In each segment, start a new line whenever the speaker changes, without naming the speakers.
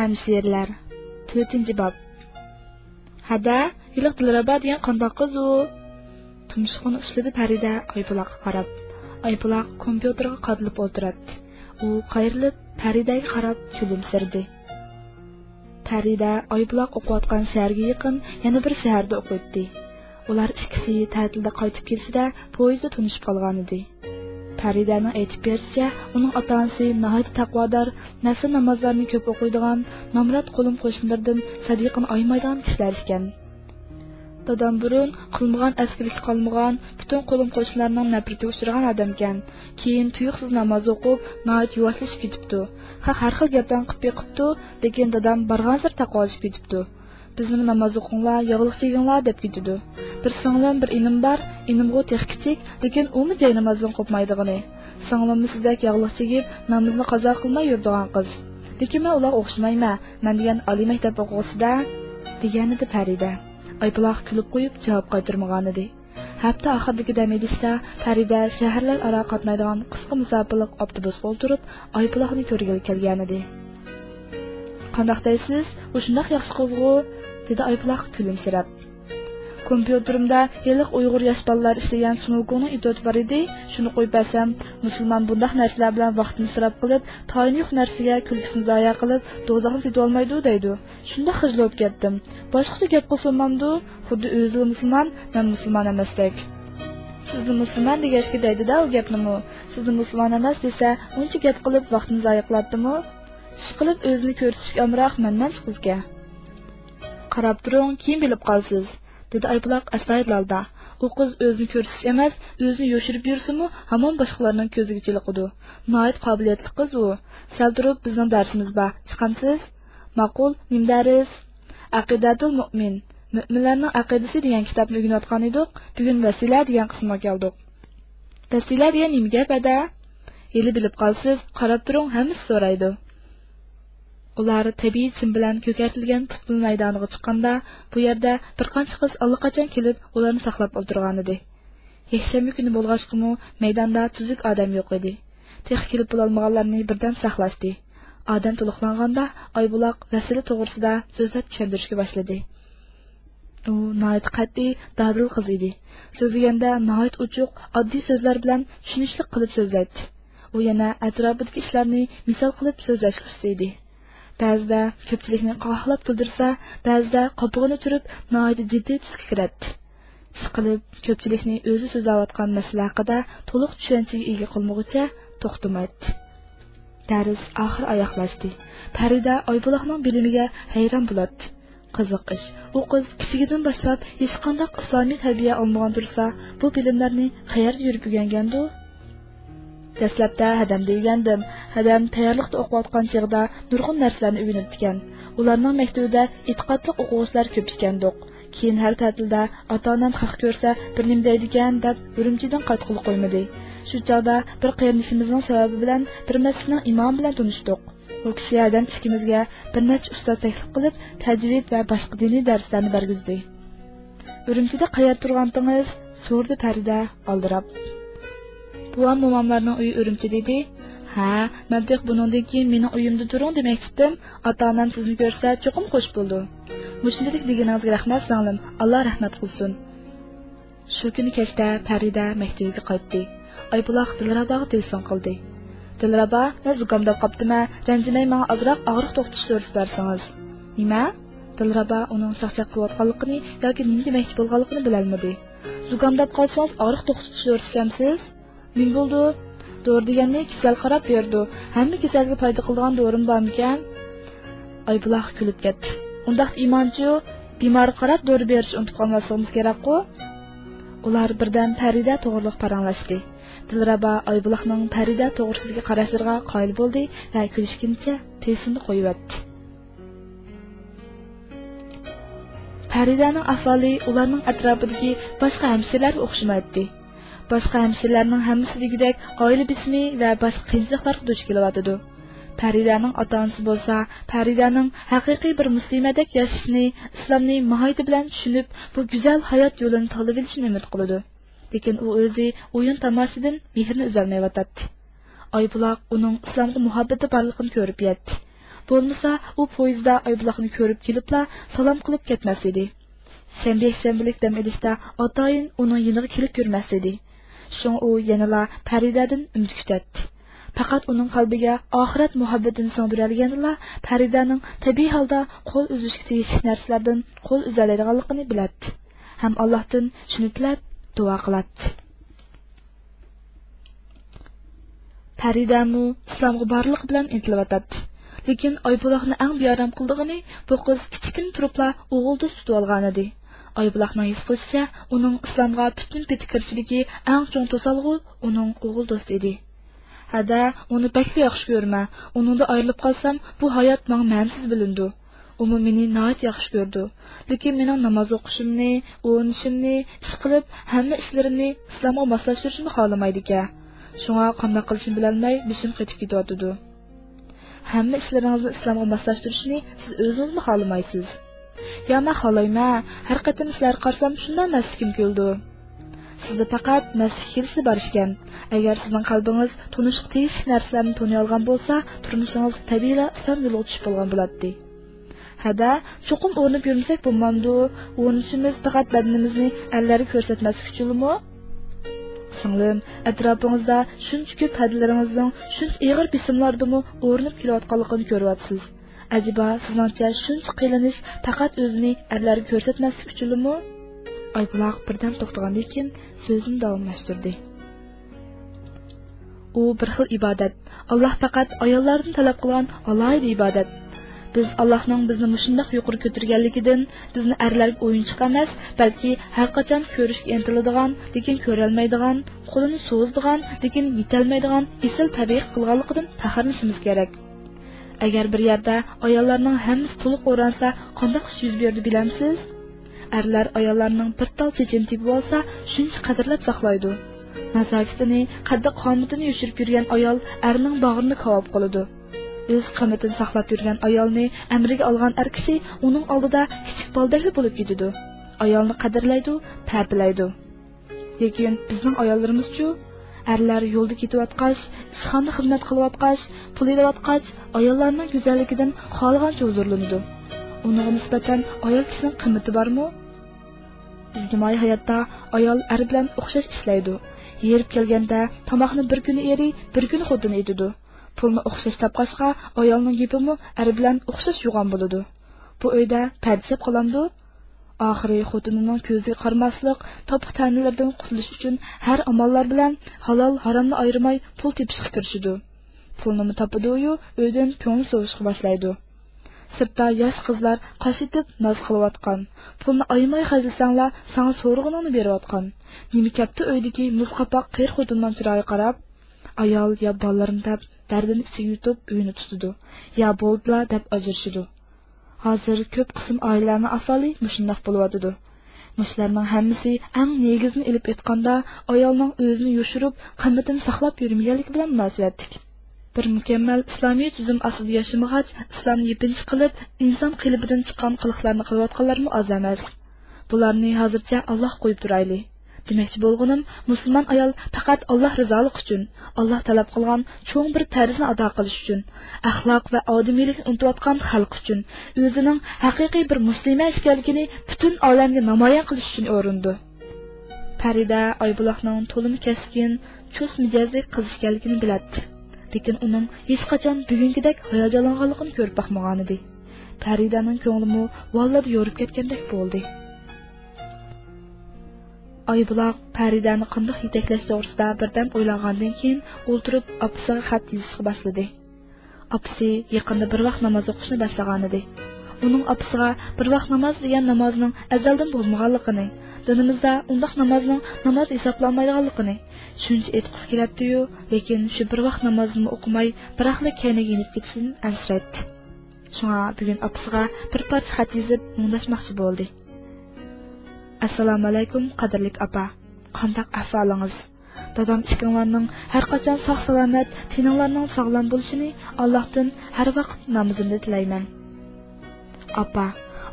Hamşirler 4. bab. Hada, yiliq Dilraba degan qandoq qiz u? Tumshuqni ushladi Farida Oybuloqqa qarab. Oybuloq kompyuterga qadilib o'tiradi. U qayrilib Faridaga qarab kulimsirdi. Farida Oybuloq o'qiyotgan shaharga yaqin yana bir shaharda o'qiydi. Ular ikkisi ta'tilda qaytib kelsa-da, poyezdda tunishib qolgan edi. Faridaning aytib berishicha, uning ota-onasi nihoyat taqvodor, nafl namozlarni ko'p o'qiydigan, nomrod qo'lim qo'shnilardan sadiqini aymaydigan kishilar ekan. Dadam burun qilmagan askirlik qolmagan, butun qo'lim qo'shnilarning nafratiga uchragan odam ekan. Keyin tuyuqsiz namoz o'qib, nihoyat yuvaslashib ketibdi. Har xil gapdan qilib beqibdi, lekin dadam bargan sir taqvolashib ketibdi. Bizning namoz o'qinglar, yog'liq cheginglar deb ketdi. Bir singlim, bir inim bor, inimga tex kichik, lekin u joy namozdan qo'pmaydigani. Singlimni sizdek yog'liq chegib, namozni qazo qilmay yurdigan qiz. Lekin men ular o'xshamayman. Men degan oliy maktab o'quvchisi-da, deganida Farida. Oybuloq kulib qo'yib javob qaytarmagan edi. Hafta oxiridagi dam edishda Farida shaharlar aro qatnaydigan qisqa musofirlik avtobusga o'tirib, Oybuloqni ko'rgili kelgan edi. "Qandoq deysiz? U shundoq yaxshi qiz-ku?" dedi Oybuloq kulimsirab. "Kompyuterimda yiliq Uyg'ur yosh bolalar ishlagan sunulkoning itot bor edi. Shuni qo'yib bersam, musulmon bundoq narsalar bilan vaqtini isrof qilib, tayinli yo'q narsaga kulgisini zoya qilib, do'zaxni setib olmaydi deydi. Shunda xijlab ketdim. Boshqacha gap qilsam-mamdu, xuddi o'zi musulmon, men musulmon emasdek. Sizni musulmon degashga deydi-da u gapnimi? Sizni musulmon emas desa, uncha gap qilib vaqtini zoya qiladimi? Ish qilib o'zini ko'rsatishga amroq menman qizga. Qarab turing, keyin bilib qolsiz." dedi Oybuloq astoydilda. U qiz o'zini ko'rsatish emas, o'zini yo'shirib yursimi, hamon boshqalarning ko'ziga chiliqidi. Nihoyat qobiliyatli qiz u. Sal turib bizning darsimiz bor. Chiqamsiz? Ma'qul, nim dars? Aqidatul mu'min. Mu'minlarning aqidasi degan kitobni o'rganayotgan edik. Bugun vasila degan qismga keldik. Vasila degan nima gap ada? Eli bilib qolsiz, qarab turing, hammasi so'raydi. Ular tabiiy sim bilan ko'kartilgan futbol maydoniga chiqqanda, bu yerda bir qancha qiz allaqachon kelib, ularni saqlab o'tirgan edi. Yakshanba kuni bo'lg'achqimi, maydonda tuzuk odam yo'q edi. Tex kelib bo'lolmaganlarni birdan saqlashdi. Odam to'liqlanganda Oybuloq vasila to'g'risida so'zlab tushuntirishga boshladi. U nihoyat qat'iy, dadil qiz edi. So'zlaganda nihoyat uchuq, oddiy so'zlar bilan tushunishli qilib so'zlaydi. U yana atrofidagi ishlarni misol qilib so'zlashga istaydi. Ba'zida ko'pchilikni qo'llab kuldirsa, ba'zida qopig'ini turib, nihoyat jiddiy tusga kiradi. Chiqilib, ko'pchilikni o'zi so'zlayotgan masala haqida to'liq tushunchaga ega qilmoqcha to'xtamaydi. Dars oxir oyoqlashdi. Farida Oybuloqning bilimiga hayron bo'ladi. Qiziq ish. U qiz kichikdan boshlab hech qanday islomiy tarbiya olmagan tursa, bu bilimlarni qayerda yurib o'rgangandi? Dastlabda hadam degandim. Hadam tayyorlikda o'qiyotgan chog'da nurg'un narsalarni o'rganib. Ularning maktabida e'tiqodli o'quvchilar ko'p ekandiq. Keyin har ta'tilda ota-onam haq ko'rsa, bir nima deydigan deb Urumchidan qaytqili qo'ymadi. Shu chog'da bir qiyinishimizning sababi bilan bir masjidning imomi bilan tanishdik. U kishi adam ikkimizga bir necha ustoz taklif qilib, tajvid va boshqa diniy darslarni bergizdi. Urumchida qayer turgandingiz? So'rdi Farida oldirab. Buam momamlarning uyi Urumchi dedi. Ha, men tek buningdan keyin mening uyimda turing demoqchidim. Ota-onam sizni ko'rsa, cho'qim xush bo'ldi. Mushunchalik deganingizga rahmat singlim. Alloh rahmat qilsin. Shu kuni kechda Farida maktabga qaytdi. Oybuloq Dilrabaga telefon qildi. Dilraba, men zukamdab qopdima, ranjimay menga ozroq og'riq to'xtatish ko'rsatsangiz. Nima? Dilraba uning chaqchaq qilayotganligini yoki nima demoqchi bo'lganligini bilolmadi. Zukamdab qolsangiz og'riq to'xtatish ko'rsatsangiz, nima bo'ldi? Dori deganni kasal qarab berdi. Hamma kasalga foyda qiladigan dorim bormikan? Oybuloq kulib ketdi. Undaq imonchi, bemor qarab dori berish unutib qolmasligimiz kerak-ku. Ular birdan Farida to'g'riliq paranglashdi. Dilraba Oybuloqning Farida to'g'risidagi qarashlariga qoyil bo'ldi va kulishguncha telefonni qo'yib o'tdi. Faridaning ahvoli ularning atrofidagi boshqa hamshiralarga o'xshamaydi. Boshqa hamshiralarning hammasi degidek oila bismi va boshqa qiyinchiliklarga duch kelyotdi. Faridaning ota-onasi bo'lsa, Faridaning haqiqiy bir muslimadek yashashni, islomni mohiyati bilan tushunib, bu go'zal hayot yo'lini tanlab olishni umid qiladi. Lekin u o'zi o'yin tomoshidan mehrni uzolmayotdi. Oybuloq uning islomga muhabbati borligini ko'rib yetdi. Bo'lmasa, u poyezdda Oybuloqni ko'rib kelibla salom qilib ketmas edi. Shanba-shanbalik dam edishda atayin uning yeniga kelib yurmas edi. Shung u yanala Faridadan umid kutadi. Faqat uning qalbiga oxirat muhabbatini singdirganlar Faridaning tabiiy holda qo'l uzishga tegishli narsalardan qo'l uzalaydiganligini biladi. Ham Allohdan shuni tilab duo qiladi. Faridamu islomga borliq bilan intilyotadi. Lekin Oybuloqni eng beodam qildig'ini bu qiz kichkin turibla o'g'ilda tutib olgan edi. Oybuloqning his qilishicha, uning islomga butun kirishiligi eng chong to'salg'u uning o'g'il do'sti edi. Hada, uni bakli yaxshi ko'rma. Uningda ayrilib qolsam, bu hayot menga ma'nisiz bilindi. U meni nəhayət yaxshi ko'rdi. Lekin mening namoz o'qishimni, o'ynashimni, ish qilib, hamma ishlarimni islomga moslashtirishni xohlamaydi ekan. Shunga qanday qilishimni bilolmay, bishim qetib ketyotdi. Hamma ishlaringizni islomga moslashtirishni siz o'zingiz xohlamaysiz. Ya men xohlayman, har qatim sizlar qarsam shunday maskim keldi. Sizda faqat masih kelisi bor ekan. Agar sizning qalbingiz tunishga tegishli narsalarni toniy olgan bo'lsa, turmushingiz tabiiyla islom yo'liga tushib bo'lgan bo'ladi. Hada, cho'qim o'rnib yurmasak bo'lmamdi. O'rnishimiz faqat badanimizni allarga ko'rsatmaslik uchunmi? Singlim, atrofingizda shuncha ko'p hadlaringizning shuncha ig'ir bisimlardimi o'rnib kelayotganligini ko'ryapsiz. Ajiba, sizningcha shuncha qilinish faqat o'zini allarga ko'rsatmaslik uchunmi? Oybuloq birdan to'xtagandan keyin so'zini davomlashtirdi. U bir xil ibodat. Alloh faqat ayollardan talab qilgan alohida ibodat. Biz Allohning bizni mushundaq yuqori ko'targanligidan bizni erlarga o'yinchiq emas, balki har qachon ko'rishga intiladigan, lekin ko'ra olmaydigan, qo'lini so'zdigan, lekin yetolmaydigan isil tabiiy qilganligidan faxrlanishimiz kerak. Agar bir yerda ayollarning hammasi to'liq o'ransa, qanday ish yuz berdi bilamsiz? Erlar ayollarning bir tal chechini tepib olsa, shuncha qadrlab saqlaydi. Nazokatini, qaddi qomatini yoshirib yurgan ayol erning bag'rini kavab qiladi. O'z qomatini saqlab yurgan ayolni amriga olgan er kishi uning oldida kichik boldakli bo'lib ketadi. Ayolni qadrlaydi, ta'bilaydi. Lekin bizning ayollarimiz-chu, erlar yo'lda ketayotgach, ishxonada xizmat qilayotgach, pul olayotgach, ayollarning go'zalligidan xohlagancha huzurlanadi. Uningga nisbatan ayol kishining qimmati bormi? Ijtimoiy hayotda ayol er bilan o'xshash ishlaydi. Yerib kelganda tomoqni bir kuni eri, bir kuni xotini etadi. Pulni o'xshash topqachqa ayolning gapimi er bilan o'xshash yo'g'on bo'ladi. Bu uyda pardishib qolamdi. Oxiri xotinining ko'ziga qarmaslik, topiq ta'minlardan qutulish uchun har amallar bilan halol haromni ayirmay pul tepishga kirishidi. Pulni topadi-yu, uydan ko'ngli sovishga boshlaydi. Sirtda yosh qizlar qashitib noz qilayotgan. Pulni aymay xajlasanglar, sana so'rg'inini berayotgan. Nima kapti uydagi muzqapoq qir xotindan chiroyi qarab, ayol ya bolalarim deb dardini ichiga yutib uyini tutadi, ya bo'ldla deb ajrashidi. Hozir ko'p qism oilalarning ahvoli mushundaq bo'lyotdi. Mushlarning hammasi eng negizni ilib etganda ayolning o'zini yoshirib, qimmatini saqlab yurmaganligi bilan munosabatlik. Bir mukammal islomiy tuzum asosida yashamag'ach, islomni yepinchi qilib, inson qalbidan chiqqan qiliqlarni qilayotganlarmi oz emas. Bularni hozircha Alloh qo'yib turayli. Demoqchi bo'lganim, musulmon ayol faqat Alloh rizoligi uchun, Alloh talab qilgan cho'ng bir farzni ado qilish uchun, axloq va odamiylikni unutayotgan xalq uchun, o'zining haqiqiy bir musulmon ekanligini butun olamga namoyon qilish uchun o'rindi. Farida Oybuloqning to'limi keskin, chus mijozli qiz ekanligini biladi. Lekin uning hech qachon bugungidek hayajonlanganligini ko'rib baxmagan edi. Faridaning ko'nglimi vallada yorib ketgandek bo'ldi. Oybuloq Faridani qanday yetaklash to'g'risida birdan o'ylagandan keyin o'ltirib opasiga xat yozishga boshladi. Opasi yaqinda bir vaqt namoz o'qishni boshlagan edi. Uning opasiga bir vaqt namoz degan namozning azaldan bo'lmaganligini, dinimizda undaq namozning namoz hisoblanmaydiganligini shuncha aytqisi kelibdi-yu, lekin shu bir vaqt namozni o'qimay, biroqla kayniga yenib ketishini ansiraydi. Shunga bugun opasiga bir parcha xat yozib mundashmoqchi bo'ldi. Assalomu alaykum qadrli apa. Qanday ahvolingiz? Dadam ishkinglarning har qachon sog'-salomat, tininglarning sog'lom bo'lishini Allohdan har vaqt namozimda tilayman. Apa,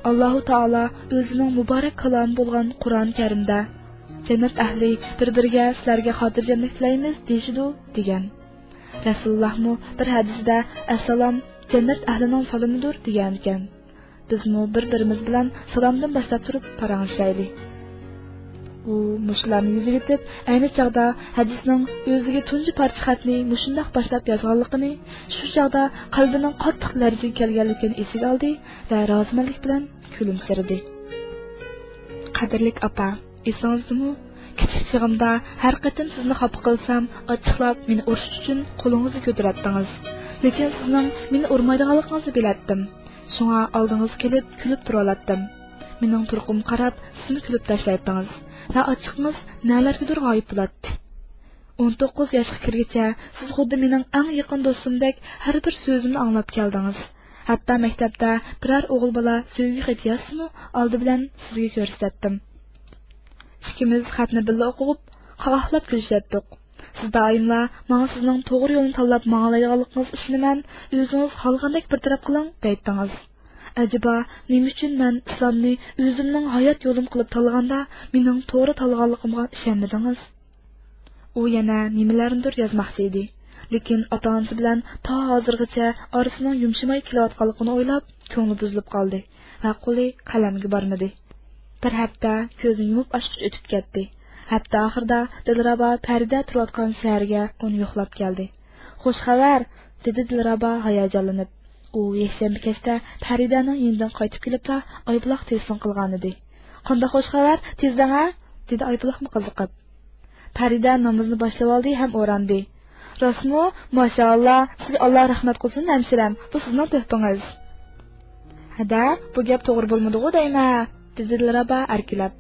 Alloh taolo o'zining muborak kalomi bo'lgan Qur'on Karimda jannat ahli bir-biriga sizlarga xotirjamlik tilaymiz deyshidi degan. Rasulullohmu bir hadisda assalom jannat ahlining salamidir degan ekan. Bizmi bir-birimiz bilan salomdan boshlab turib parangishlayli. U mushlarni yuziga yetib, ayni chaqda hadisning o'ziga tunji parcha xatni mushundoq boshlab yozganligini, shu chaqda qalbining qattiq larzaga kelganligini esiga oldi va rozimanlik bilan kulimsirdi. Qadrlik opa, esingizmi? Kichik chig'imda har qatim sizni xafa qilsam, ochiqlab meni urish uchun qo'lingizni ko'taratdingiz. Lekin sizning meni urmaydiganligingizni bilatdim. Shunga oldingiz kelib kulib tura olatdim. Mening turqim qarab, sizni kulib tashlaytdingiz. Va ochiqingiz nalargadir g'oyib bo'ladi. 19 yoshga kirgacha siz xuddi mening eng yaqin do'stimdek har bir so'zimni anglab keldingiz. Hatto maktabda biror o'g'il bola sevgi xati yozsa, oldi bilan sizga ko'rsatdim. Ikkimiz xatni birga o'qib, qahqahlab kulishatdik. Siz doimla menga sizning to'g'ri yo'lni tanlab ma'nolaydiganligingiz ishniman, o'zingiz xohlagandek bir taraf qiling deytdingiz. Acaba nima uchun men islomni o'zimning hayot yo'lim qilib tanlaganda mening to'g'ri tanlaganligimga ishonmadingiz? U yana nimalarnidir yozmoqchi edi. Lekin ota-onasi bilan ta hozirgacha orasining yumshamay kelayotganligini o'ylab, ko'ngli buzilib qoldi va qo'li qalamga bormadi. Bir hafta ko'zini yumib ochib o'tib ketdi. Hafta oxirida Dilrabo Farida turayotgan shaharga uni yo'qlab keldi. "Xush xabar", dedi Dilrabo hayajonlanib. U yakshanba kechda Faridaning yenidan qaytib kelibda Oybuloq telefon qilgan edi. "Qanday xush xabar? Tezdan-a?" dedi Oybuloqmi qiziqib. Farida namozni boshlab oldi ham o'randi. "Rasmo, mashallah, sizga Alloh rahmat qilsin, hamshiram. Bu sizning tuhfangiz." "Hada, bu gap to'g'ri bo'lmadi-ku deyma", dedi Dilrabo arkilab.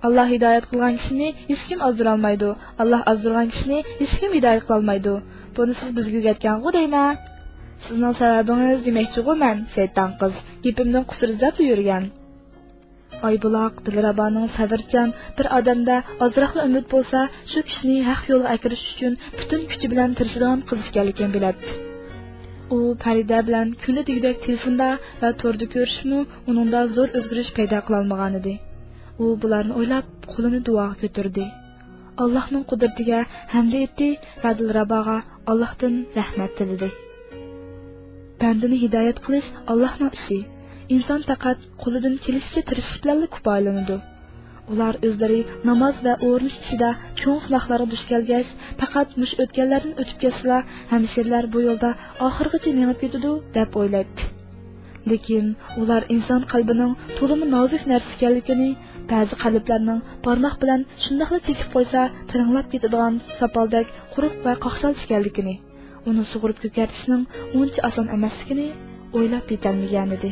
"Alloh hidoyat qilgan kishini hech kim ozdira olmaydi. Alloh ozdirgan kishini hech kim hidoyat qila olmaydi. Buni siz bizga o'rgatgan-ku deyma. Sizning sababingiz demoqchi-ku men, shayton qiz, gapimdan qusur izlab yurgan." Oybuloq Dilraboning sabrchan bir odamda ozroqli umid bo'lsa, shu kishini haq yo'lga akirish uchun butun kuchi bilan tirishadigan qiz ekanligini biladi. U Farida bilan kuni degdek telefonda va to'rda ko'rishmi, uningda zo'r o'zgarish paydo qila olmagan edi. U bularni o'ylab, qo'lini duoga ko'tardi. Allohning qudratiga hamd etdi va Dilraboga Allohdan rahmat tiladi. Bandani hidoyat qilish Allohning ishi. İnson faqat qo'lidan kelishicha tirishish bilan kifoyalanadi. Ular o'zlari namoz va o'rnish ichida cho'ng gunohlarga duch kelgach, faqat mush o'tganlardan o'tib ketsalar, hamshirlar bu yo'lda oxirgacha mengib ketadi deb o'ylaydi. Lekin ular inson qalbining to'limi nozik narsa ekanligini, ba'zi qalblarning barmoq bilan shundoqla chekib qo'ysa, tiringlab ketadigan sapaldek quruq va qoqshal ekanligini, uni sug'urib ko'kartishning uncha oson emasligini o'ylab yetolmagan edi.